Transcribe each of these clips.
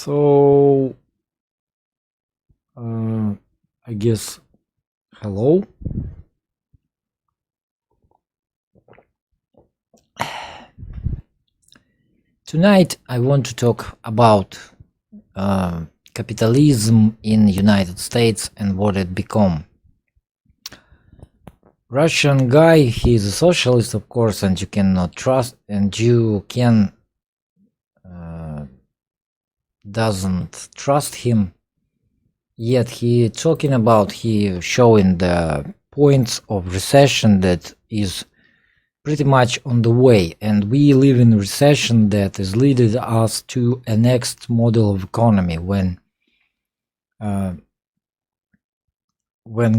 So, I guess hello. Tonight I want to talk about capitalism in the United States and what it become. Russian guy, he's a socialist, of course, and you cannot trust, and you can doesn't trust him. Yet he showing the points of recession that is pretty much on the way, and we live in a recession that is leading us to a next model of economy when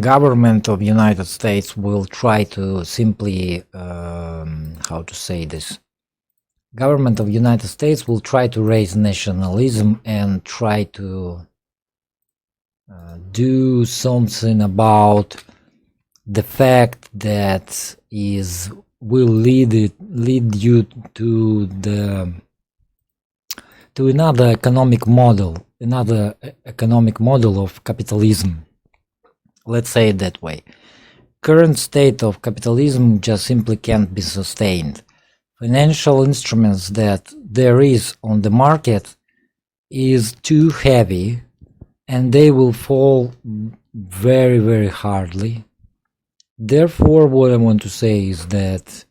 government of United States will try to simply government of United States will try to raise nationalism and try to do something about the fact that will lead you to another economic model of capitalism. Let's say it that way. Current state of capitalism just simply can't be sustained. Financial instruments that there is on the market is too heavy, and they will fall very, very hardly. Therefore, what I want to say is that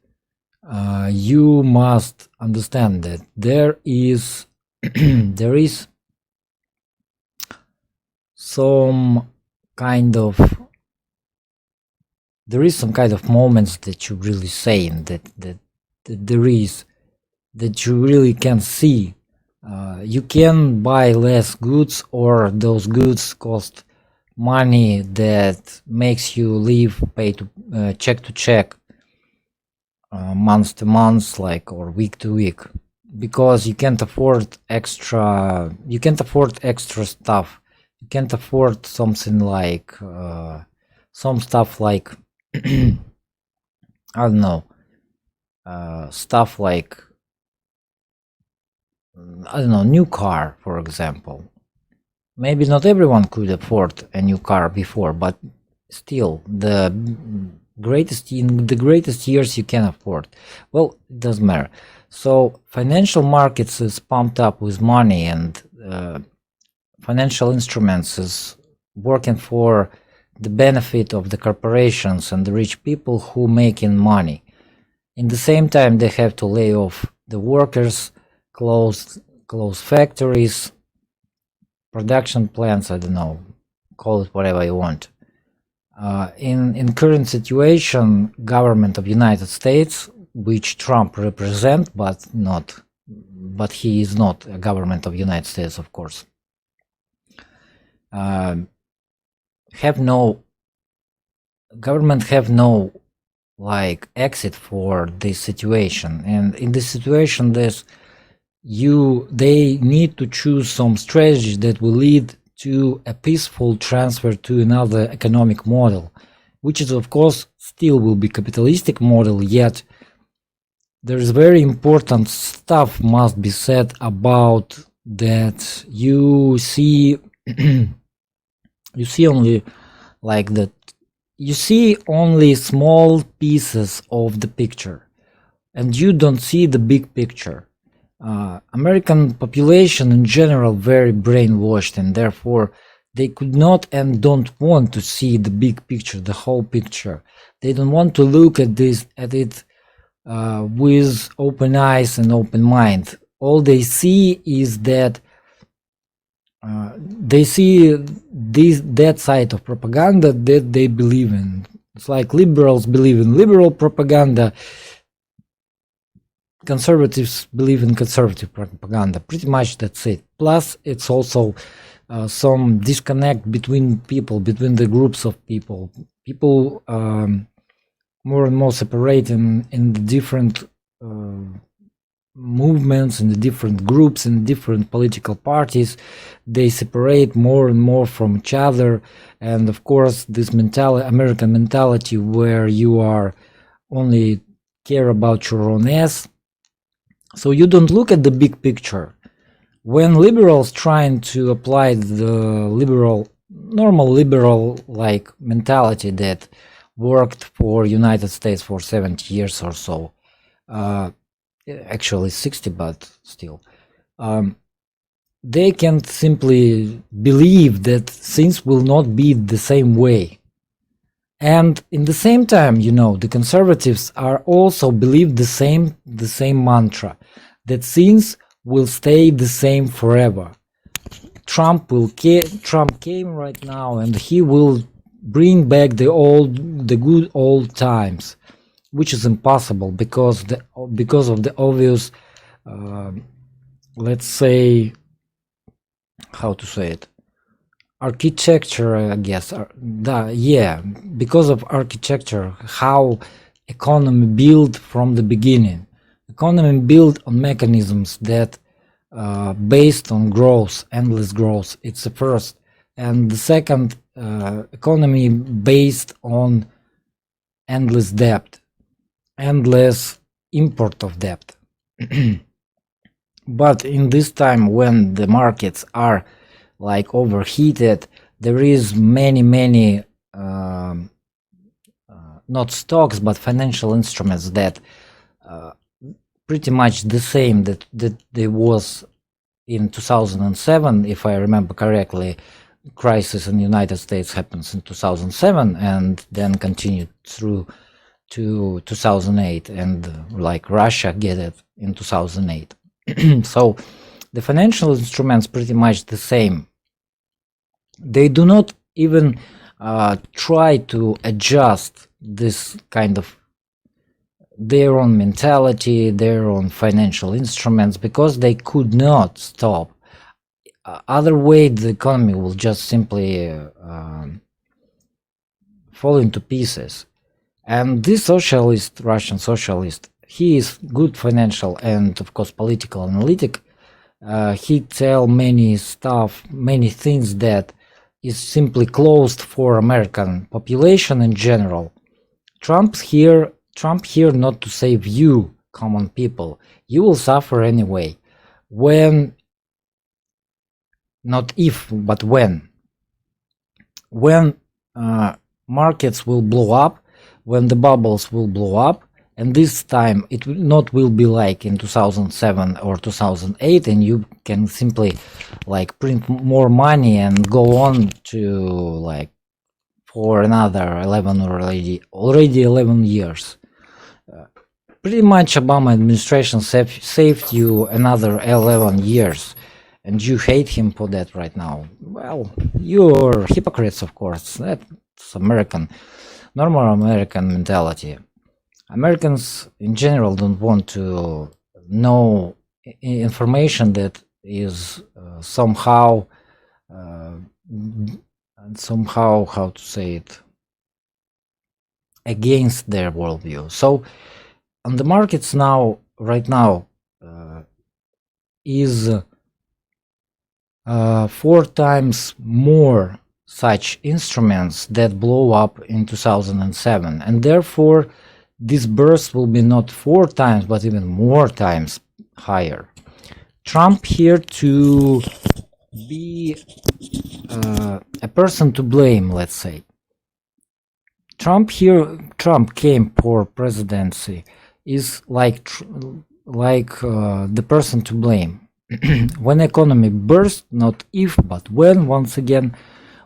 you must understand that there is some kind of moments that you really saying that you really can see. You can buy less goods, or those goods cost money that makes you live pay to check to check, month to month, or week to week, because you can't afford extra stuff. You can't afford something like some stuff like I don't know, stuff like new car, for example. Maybe not everyone could afford a new car before, but still, the greatest years you can afford. Well, it doesn't matter. So financial markets is pumped up with money, and financial instruments is working for the benefit of the corporations and the rich people who making money. In the same time, they have to lay off the workers, close factories, production plants, I don't know, call it whatever you want. In current situation, government of United States, which Trump represent, but he is not a government of United States, of course, have no exit for this situation. And in this situation, they need to choose some strategy that will lead to a peaceful transfer to another economic model, which is, of course, still will be capitalistic model. Yet there is very important stuff must be said about that. You see you see only small pieces of the picture, and you don't see the big picture. American population in general very brainwashed, and therefore they could not and don't want to see the big picture, the whole picture. They don't want to look at it with open eyes and open mind. All they see is that they see that side of propaganda that they believe in. It's like liberals believe in liberal propaganda, conservatives believe in conservative propaganda. Pretty much that's it. Plus, it's also some disconnect between the groups of people. People more and more separate in the different movements, in the different groups, in different political parties. They separate more and more from each other. And of course, this American mentality, where you are only care about your own ass. So you don't look at the big picture. when liberals trying to apply the normal liberal like mentality that worked for United States for 70 years or so, actually 60, but still, they can simply believe that things will not be the same way. And in the same time, you know, the conservatives are also believe the same mantra, that things will stay the same forever. Trump came right now, and he will bring back the good old times, which is impossible because of the obvious, let's say, how to say it, architecture, I guess. Yeah, because of architecture, how economy built from the beginning. Economy built on mechanisms that based on growth, endless growth. It's the first. And the second, economy based on endless debt, endless import of debt. But in this time when the markets are like overheated, there is many not stocks but financial instruments that pretty much the same that there was in 2007, if I remember correctly. Crisis in the United States happens in 2007 and then continued through to 2008, and like Russia get it in 2008. So the financial instruments pretty much the same. They do not even try to adjust this kind of their own mentality, their own financial instruments, because they could not stop. Other way, the economy will just simply fall into pieces. And this socialist, Russian socialist, he is good financial and of course political analytic. He tell many things that is simply closed for American population in general. Trump here not to save you, common people. You will suffer anyway. When, not if, but when markets will blow up, when the bubbles will blow up, and this time it will be like in 2007 or 2008, and you can simply like print more money and go on to like for another 11 or already 11 years. Pretty much Obama administration saved you another 11 years, and you hate him for that right now. Well, you're hypocrites, of course. That's normal American mentality. Americans in general don't want to know information that is somehow, how to say it, against their worldview. So on the markets now, right now, is 4 times more such instruments that blow up in 2007, and therefore this burst will be not 4 times but even more times higher. Trump here to be a person to blame, let's say. Trump came for presidency is like the person to blame. When economy burst, not if but when, once again,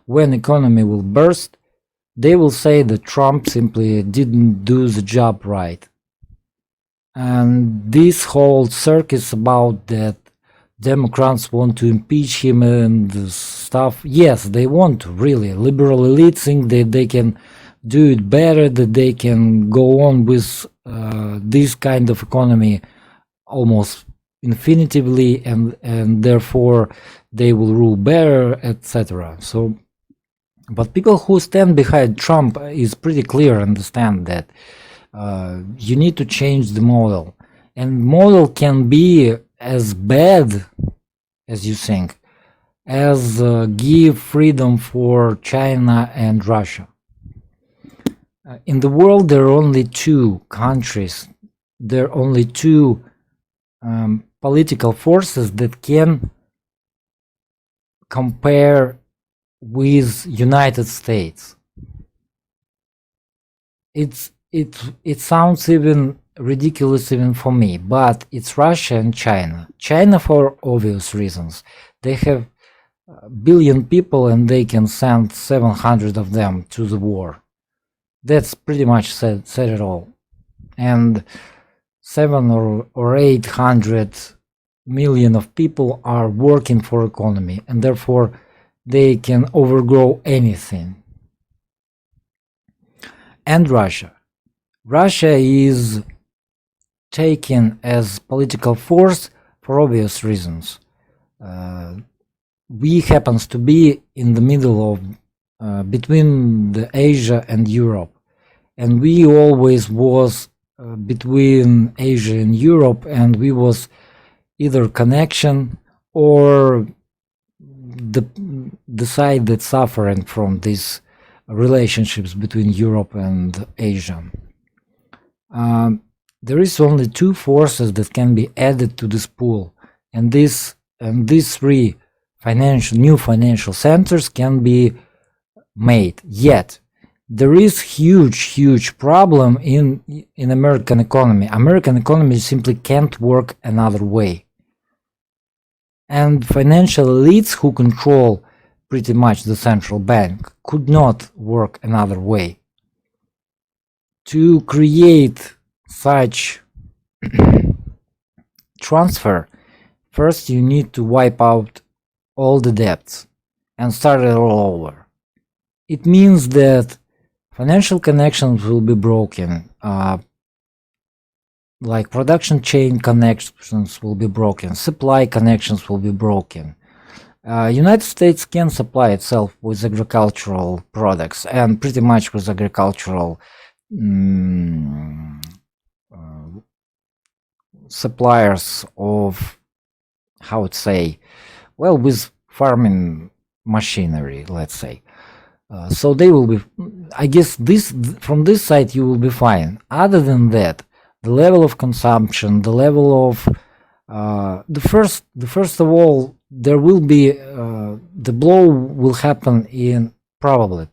when economy will burst, they will say that Trump simply didn't do the job right. And this whole circus about that Democrats want to impeach him and stuff, yes, they want to, really. Liberal elites think that they can do it better, that they can go on with this kind of economy almost infinitively, and therefore they will rule better, etc. So, but people who stand behind Trump is pretty clear, understand that you need to change the model, and model can be as bad as you think, as give freedom for China and Russia. In the world, there are only 2 countries, there are only 2 political forces that can compare with United States. It sounds even ridiculous even for me, but it's Russia and China. China for obvious reasons. They have a billion people and they can send 700 of them to the war. That's pretty much said it all. And 700 or 800 million of people are working for economy, and therefore they can overgrow anything. And Russia is taken as political force for obvious reasons. We happens to be in the middle of between the Asia and Europe, and we always was between Asia and Europe, and we was either connection or the side that's suffering from these relationships between Europe and Asia. There is only two forces that can be added to this pool, and these three new financial centers can be made. Yet there is huge problem in American economy. American economy simply can't work another way. And financial elites who control pretty much the central bank could not work another way. To create such transfer, first you need to wipe out all the debts and start it all over. It means that financial connections will be broken, like production chain connections will be broken, supply connections will be broken. United States can supply itself with agricultural products and pretty much with agricultural suppliers of, how to say, well, with farming machinery, let's say. So they will be, I guess from this side you will be fine. Other than that, the level of consumption, the level of the first of all, there will be the blow will happen in probably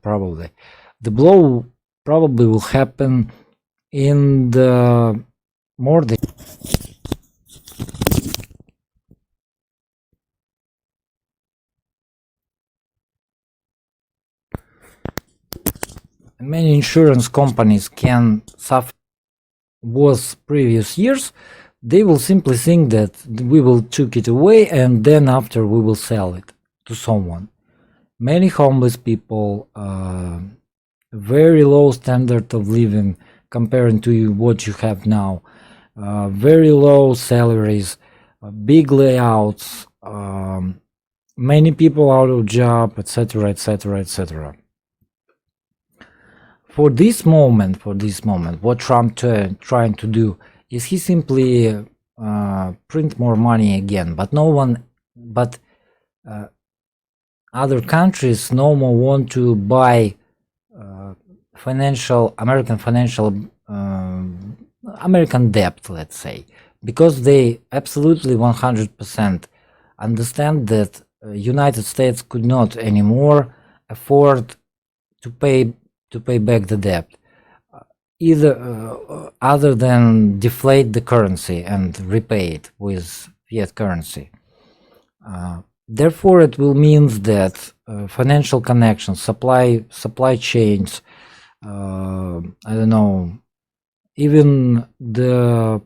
the blow probably will happen in the more the many insurance companies can suffer was previous years. They will simply think that we will take it away and then after we will sell it to someone. Many homeless people, very low standard of living comparing to what you have now, very low salaries, big layouts, many people out of job, etc., etc., etc. For this moment, what Trump trying to do is he simply print more money again, but other countries no more want to buy American debt, let's say, because they absolutely 100% understand that United States could not anymore afford to pay back the debt, either other than deflate the currency and repay it with fiat currency. Therefore, it will mean that financial connections, supply chains, I don't know, even the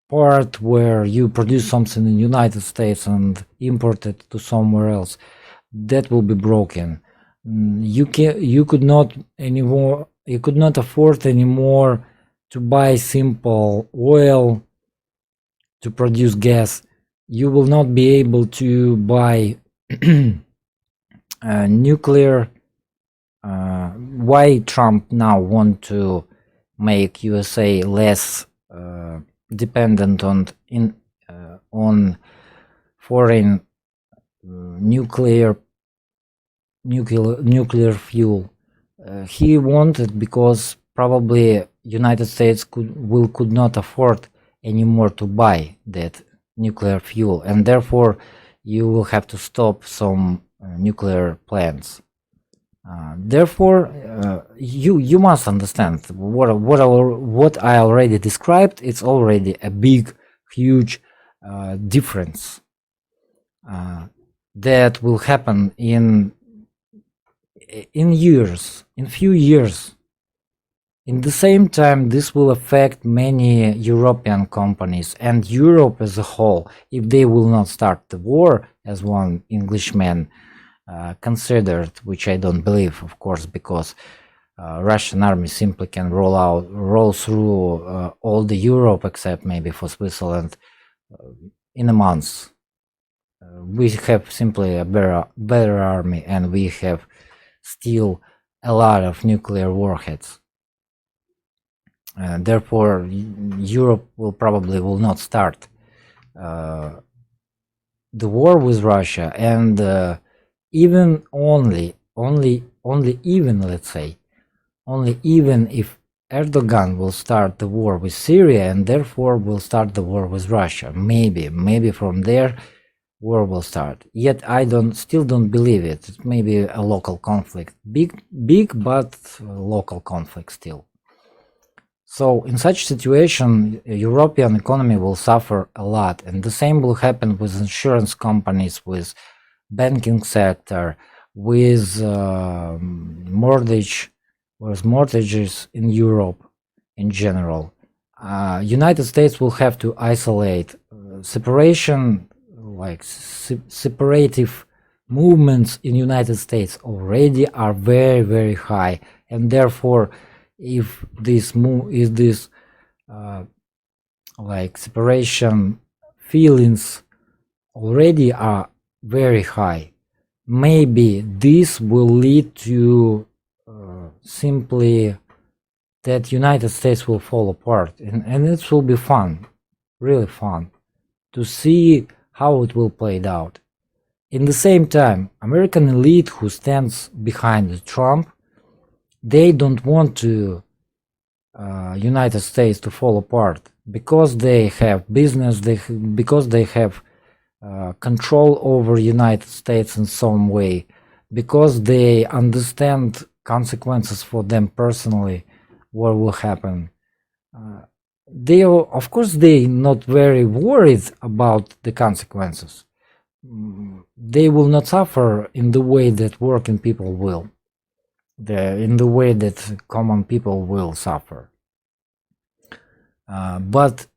part where you produce something in the United States and import it to somewhere else, that will be broken. You could not afford anymore to buy simple oil to produce gas. You will not be able to buy nuclear. Why Trump now want to make USA less dependent on foreign nuclear fuel? He wanted because probably United States could not afford anymore to buy that nuclear fuel, and therefore you will have to stop some nuclear plants. Therefore, you must understand what I already described. It's already a big, huge difference that will happen in years, in few years. In the same time, this will affect many European companies and Europe as a whole if they will not start the war, as one Englishman considered, which I don't believe, of course, because Russian army simply can roll through all the Europe except maybe for Switzerland in a month. We have simply a better army, and we have still a lot of nuclear warheads. Therefore, Europe will not start the war with Russia, and even if Erdogan will start the war with Syria and therefore will start the war with Russia, maybe from there war will start. Yet I still don't believe it. It may be a local conflict, big, but local conflict still. So in such situation, European economy will suffer a lot, and the same will happen with insurance companies, with banking sector, with mortgages in Europe in general. United States will have to isolate. Separation, like separative movements in United States already are very, very high, and therefore if this like separation feelings already are very high, maybe this will lead to simply that United States will fall apart, and it will be fun, really fun, to see how it will play out. In the same time, American elite who stands behind Trump, they don't want to United States to fall apart, because they have business, because they have control over United States in some way, because they understand consequences for them personally, what will happen. They, of course, they not very worried about the consequences. They will not suffer in the way that working people will, in the way that common people will suffer. But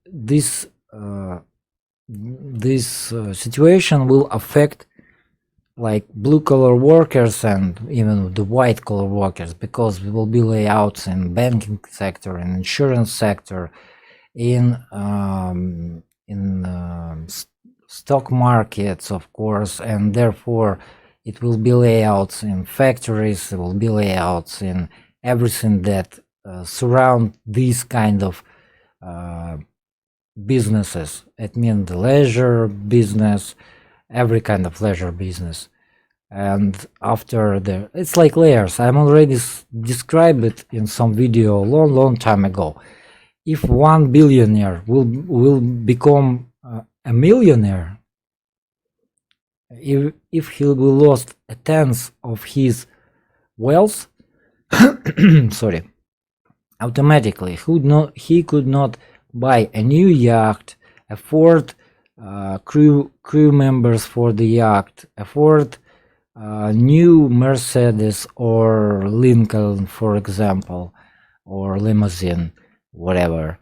this situation will affect like blue collar workers and even the white collar workers, because there will be layouts in banking sector, in insurance sector, in stock markets, of course, and therefore it will be layouts in factories, it will be layouts in everything that surround these kind of businesses. It means the leisure business, every kind of leisure business. And after it's like layers. I'm already described it in some video long time ago. If one billionaire will become a millionaire, if he will lost a tenth of his wealth, sorry, automatically he could not buy a new yacht, afford crew members for the yacht, afford new Mercedes or Lincoln, for example, or limousine, whatever.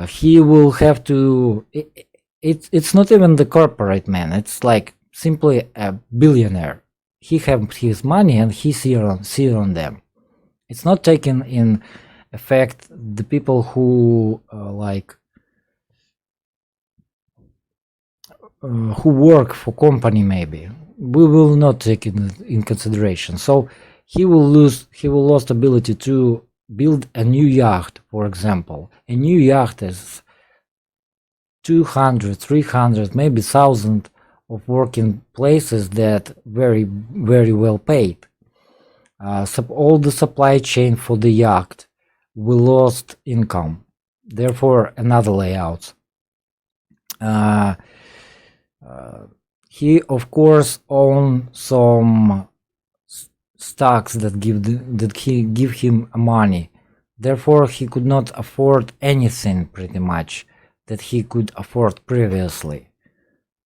He will have to. It's not even the corporate man. It's like simply a billionaire. He have his money and he see on them. It's not taken in effect the people who who work for company. Maybe we will not take it in consideration. So he will lose ability to build a new yacht, for example. A new yacht is 200, 300, maybe 1,000 of working places that very, very well paid. All the supply chain for the yacht will lost income. Therefore, another layout. he of course own some stocks that give him money. Therefore, he could not afford anything pretty much that he could afford previously.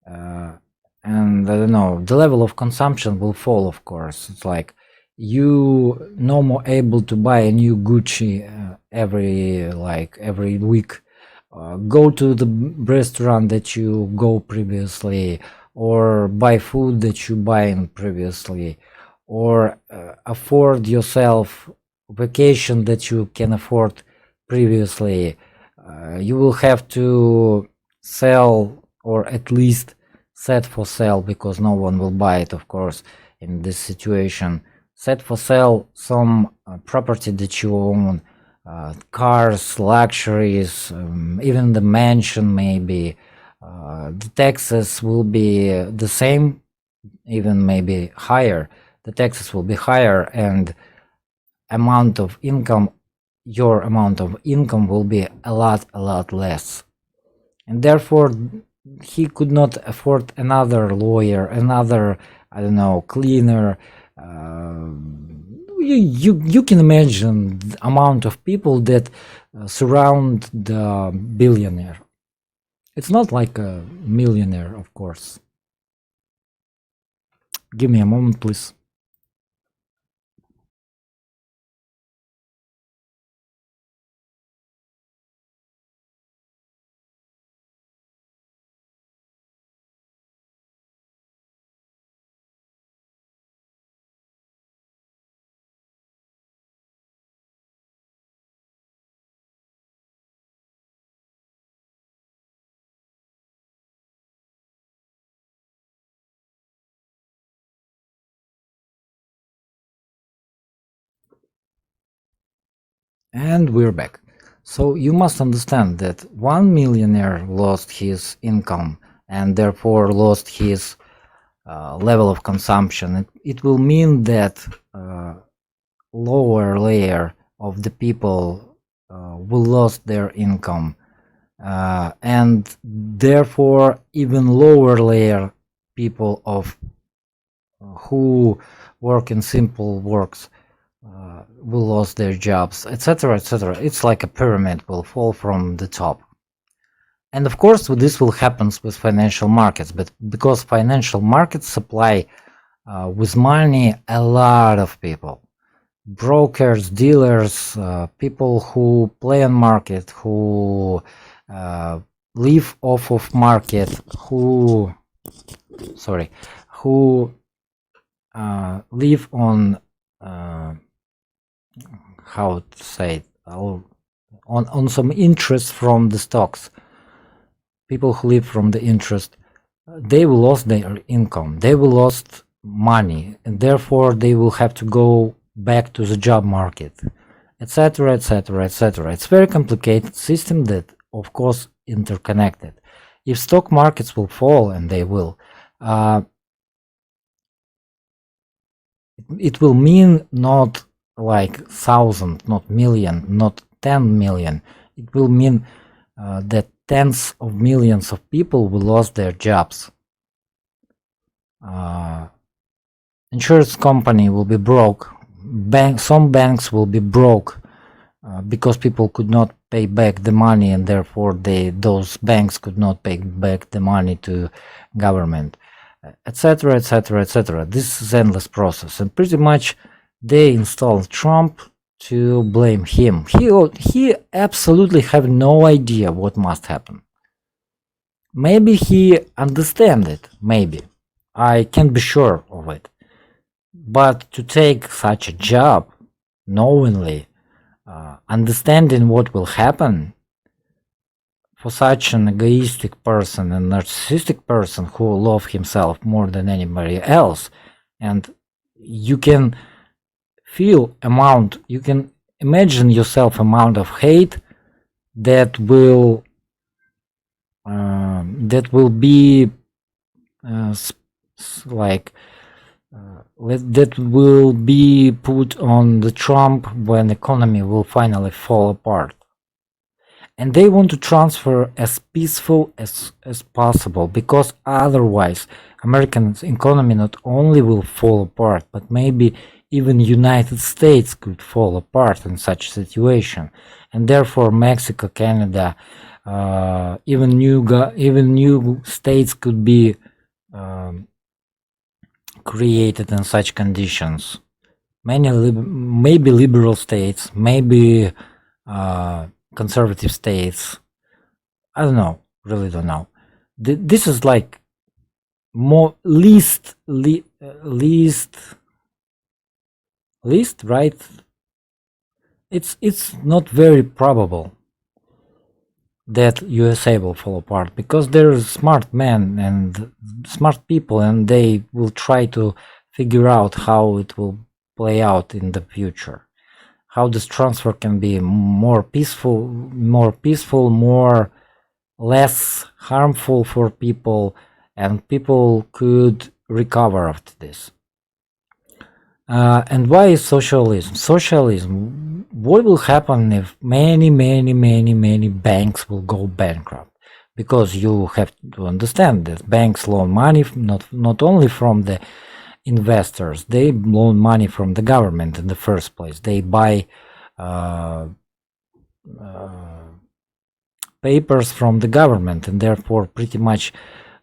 And I don't know, the level of consumption will fall, of course. It's like you no more able to buy a new Gucci every week. Go to the restaurant that you go previously, or buy food that you buying previously, or afford yourself vacation that you can afford previously. You will have to sell, or at least set for sale, because no one will buy it, of course, in this situation. Set for sale some property that you own, cars, luxuries, even the mansion maybe. The taxes will be the same, even maybe higher. The taxes will be higher, and amount of income, your amount of income will be a lot less. And therefore, he could not afford another lawyer, another, I don't know, cleaner. You can imagine the amount of people that surround the billionaire. It's not like a millionaire, of course. Give me a moment, please. And we're back. So you must understand that one millionaire lost his income and therefore lost his level of consumption. It will mean that lower layer of the people will lose their income, and therefore even lower layer people of who work in simple works will lose their jobs, etc., etc. It's like a pyramid will fall from the top. And of course, this will happen with financial markets, but because financial markets supply with money a lot of people, brokers, dealers, people who play on market, who live off of market, who live on how to say it, on some interest from the stocks. People who live from the interest, they will lose their income, they will lose money, and therefore they will have to go back to the job market, etc., etc., etc. It's very complicated system that, of course, interconnected. If stock markets will fall, and they will, it will mean not like 1,000, not million, not 10 million. It will mean that tens of millions of people will lose their jobs. Insurance company will be broke. Some banks will be broke because people could not pay back the money, and therefore those banks could not pay back the money to government, etc., etc., etc. This is endless process, and pretty much they installed Trump to blame him. He absolutely have no idea what must happen. Maybe he understands it, maybe. I can't be sure of it. But to take such a job, knowingly, understanding what will happen, for such an egoistic person and narcissistic person who loves himself more than anybody else, and you can feel you can imagine yourself amount of hate that will be that will be put on the Trump when economy will finally fall apart. and they want to transfer as peaceful as possible, because otherwise American economy not only will fall apart, but maybe even United States could fall apart in such situation, and therefore Mexico, Canada, even new states could be created in such conditions. Maybe liberal states, maybe conservative states. I don't know, really don't know. This is like least, right? It's not very probable that USA will fall apart, because there are smart men and smart people, and they will try to figure out how it will play out in the future, how this transfer can be more peaceful, less harmful for people, and people could recover after this. And why is socialism? Socialism, what will happen if many banks will go bankrupt? Because you have to understand that banks loan money not only from the investors, they loan money from the government in the first place. They buy papers from the government, and therefore pretty much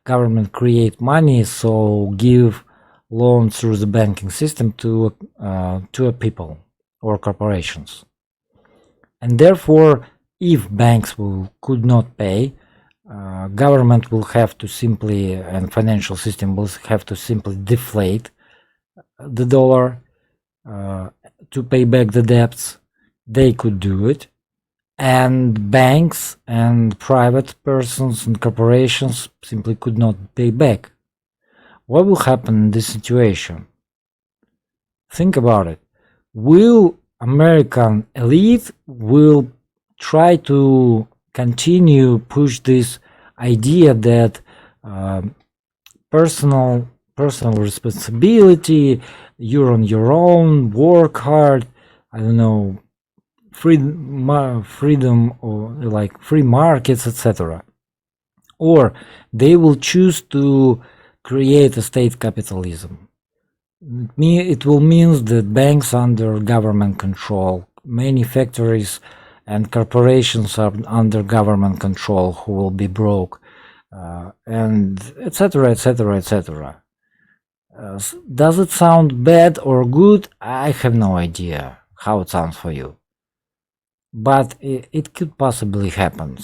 government create money, so give loans through the banking system to people or corporations. And therefore, if banks could not pay, government will have to simply, and financial system will have to simply deflate the dollar to pay back the debts. They could do it, and banks and private persons and corporations simply could not pay back. What will happen in this situation? Think about it. Will American elite will try to continue push this idea that personal responsibility, you're on your own, work hard, I don't know, freedom or like free markets, etc. Or they will choose to create a state capitalism. It will mean that banks under government control, many factories and corporations are under government control who will be broke, and etc. Does it sound bad or good? I have no idea how it sounds for you, but it could possibly happen.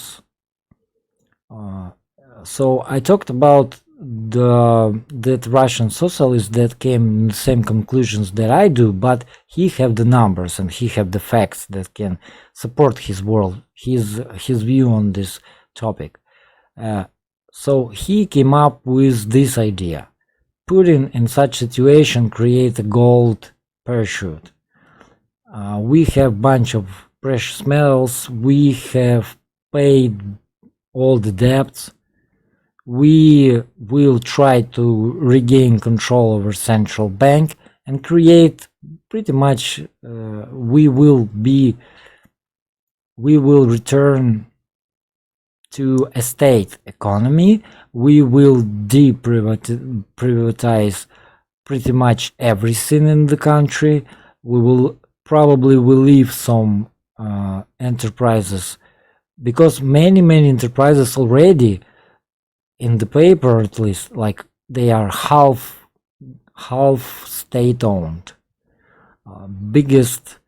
So I talked about that Russian socialist that came in the same conclusions that I do, but he have the numbers and he have the facts that can support his view on this topic. So he came up with this idea: Putin in such situation create a gold parachute. We have bunch of precious metals, we have paid all the debts, we will try to regain control over central bank and create pretty much we will return to a state economy. We will privatize pretty much everything in the country. We will probably leave some enterprises, because many enterprises already in the paper, at least, like they are half state owned. Biggest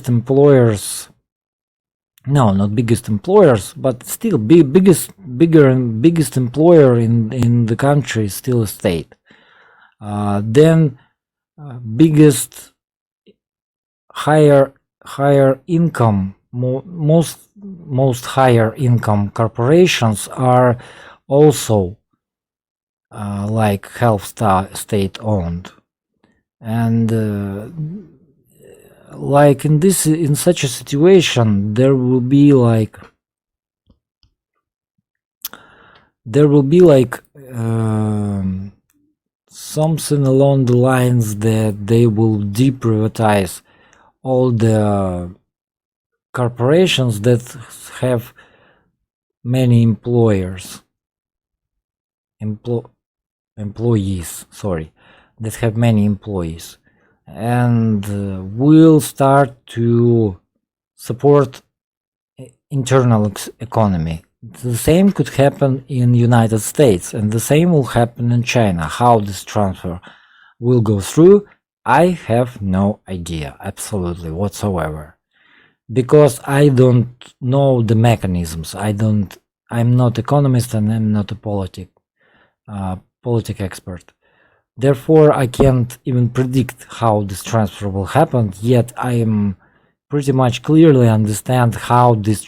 employers, no, not biggest employers, but still biggest employer in the country is still a state. Then biggest higher income, most higher income corporations are also like half state owned, and like in such a situation there will be like something along the lines that they will deprivatize all the corporations that have many employees, sorry, that have many employees, and will start to support internal economy. The same could happen in United States, and the same will happen in China. How this transfer will go through, I have no idea, absolutely whatsoever, because I don't know the mechanisms. I'm not economist and I'm not a politic expert. Therefore, I can't even predict how this transfer will happen. Yet I am pretty much clearly understand how this,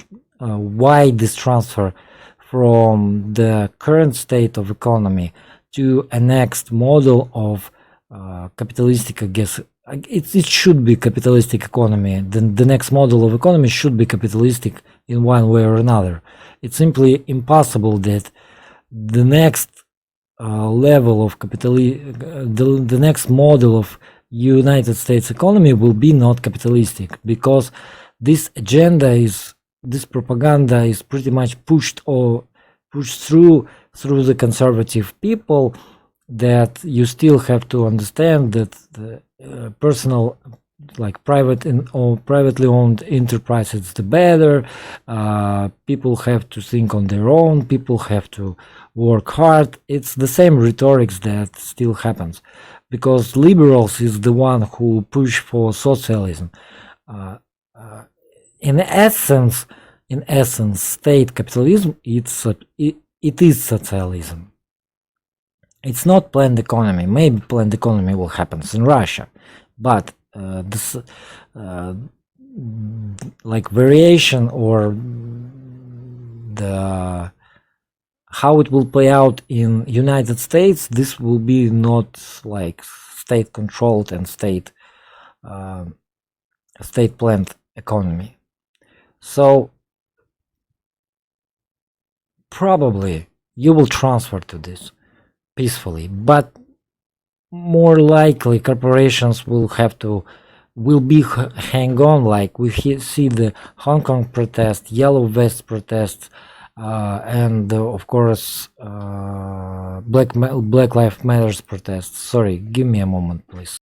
why this transfer from the current state of economy to a next model of capitalistic, I guess it should be capitalistic economy. The next model of economy should be capitalistic in one way or another. It's simply impossible that the next level of the next model of United States economy will be not capitalistic, because this agenda is, this propaganda is pretty much pushed through the conservative people, that you still have to understand that the personal, like private or privately owned enterprises, the better. People have to think on their own. People have to work hard. It's the same rhetorics that still happens, because liberals is the one who push for socialism. In essence, state capitalism, it is socialism. It's not planned economy. Maybe planned economy will happen in Russia, but this like variation or the how it will play out in United States, this will be not like state controlled and state planned economy. So probably you will transfer to this peacefully, but more likely corporations will be hang on, like we see the Hong Kong protest, Yellow Vest protests, and of course Black Lives Matters protests. Sorry, give me a moment, please.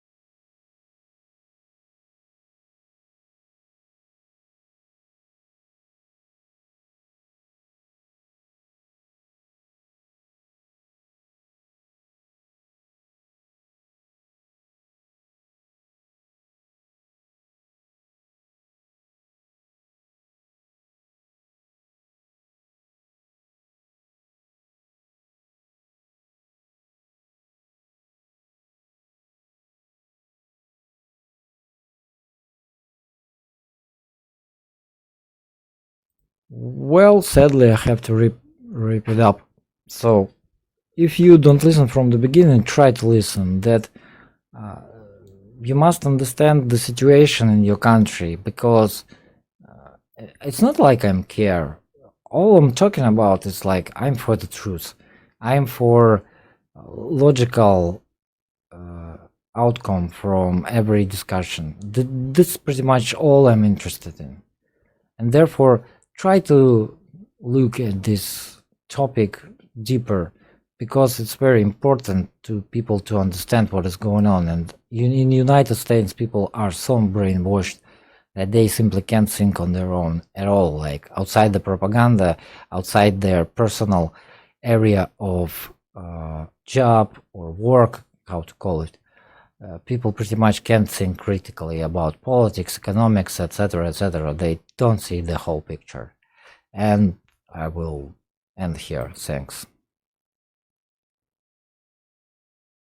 Well, sadly, I have to rip it up. So, if you don't listen from the beginning, try to listen. That you must understand the situation in your country, because it's not like I'm care. All I'm talking about is like I'm for the truth. I'm for logical outcome from every discussion. This is pretty much all I'm interested in, and therefore try to look at this topic deeper, because it's very important to people to understand what is going on. And in the United States, people are so brainwashed that they simply can't think on their own at all, like outside the propaganda, outside their personal area of job or work, how to call it. People pretty much can't think critically about politics, economics, etc., etc. They don't see the whole picture. And I will end here. Thanks.